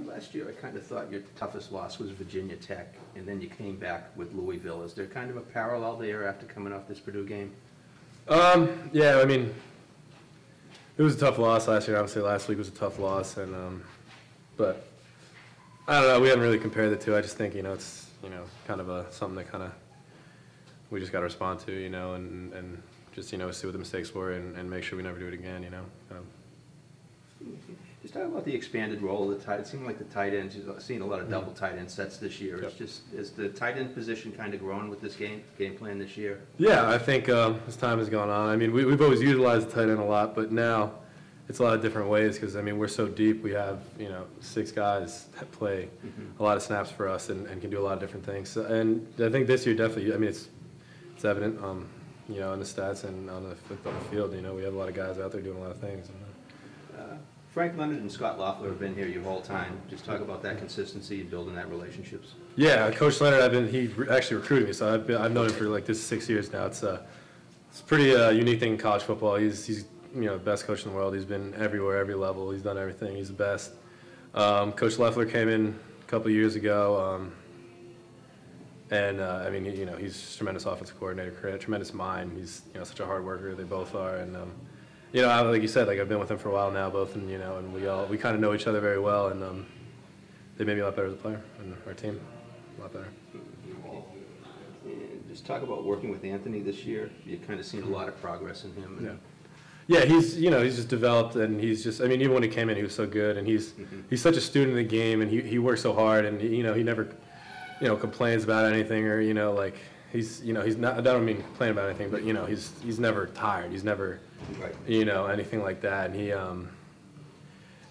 Last year, I kind of thought your toughest loss was Virginia Tech, and then you came back with Louisville. Is there kind of a parallel there after coming off this Purdue game? Yeah, I mean, it was a tough loss last year. Obviously, last week was a tough loss, and but I don't know. We haven't really compared the two. I just think it's kind of something that kind of we just got to respond to, and just see what the mistakes were and make sure we never do it again. Just talk about the expanded role of the tight. It seemed like the tight ends. You've seen a lot of double tight end sets this year. Yep. Is the tight end position kind of grown with this game plan this year? Yeah, I think as time has gone on, I mean, we've always utilized the tight end a lot, but now it's a lot of different ways because, I mean, we're so deep. We have, 6 guys that play a lot of snaps for us and can do a lot of different things. So, and I think this year definitely, I mean, it's evident, in the stats and on the field. We have a lot of guys out there doing a lot of things. Frank Leonard and Scott Loeffler have been here your whole time. Just talk about that consistency and building that relationships. Yeah, Coach Leonard, he actually recruited me, so I've known him for like this 6 years now. It's a pretty unique thing in college football. He's the best coach in the world. He's been everywhere, every level. He's done everything. He's the best. Coach Loeffler came in a couple of years ago, and I mean, he's a tremendous offensive coordinator, tremendous mind. He's such a hard worker. They both are, and like you said, like I've been with him for a while now, both, and and we kind of know each other very well, and they made me a lot better as a player, and our team a lot better. And just talk about working with Anthony this year. You've kind of seen a lot of progress in him. And yeah, he's he's just developed, and he's just, I mean, even when he came in, he was so good, and he's such a student of the game, and he works so hard, and he never complains about anything, or like he's not, I don't mean complain about anything, but he's never tired. He's never anything like that, and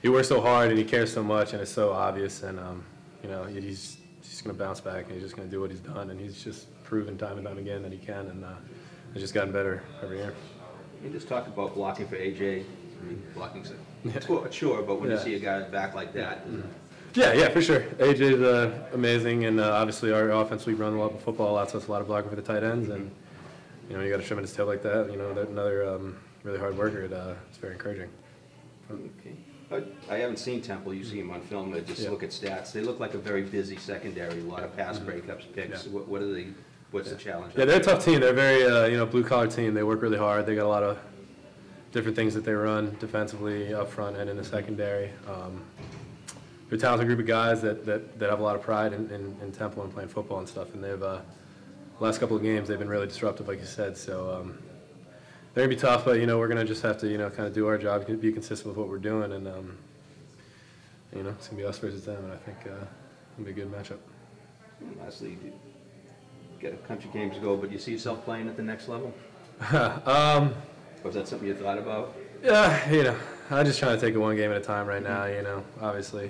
he works so hard and he cares so much, and it's so obvious, and he's going to bounce back, and he's just going to do what he's done, and he's just proven time and time again that he can, and it's just gotten better every year. You just talked about blocking for AJ. I mean, blocking's a chore, but when you see a guy back like that. Yeah, for sure. AJ's amazing, and obviously our offense, we run a lot of football, so it's a lot of blocking for the tight ends, and you got a tremendous tail like that, another really hard worker. It's very encouraging. Okay. I haven't seen Temple. You see him on film. I just look at stats. They look like a very busy secondary. A lot of pass breakups, picks. Yeah. What's the challenge? Yeah, they're a tough team. They're very blue collar team. They work really hard. They got a lot of different things that they run defensively, up front, and in the secondary. They're a talented group of guys that have a lot of pride in Temple and playing football and stuff. And they've last couple of games they've been really disruptive, like you said. So they're gonna be tough, but we're gonna just have to kind of do our job, be consistent with what we're doing, and it's gonna be us versus them, and I think it'll be a good matchup. Lastly, you got a country games to go, but you see yourself playing at the next level? Was that something you thought about? Yeah, I'm just trying to take it one game at a time right now. Obviously,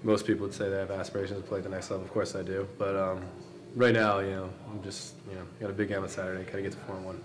most people would say they have aspirations to play at the next level. Of course I do, but right now, I'm just got a big game on Saturday. Gotta get to 4-1.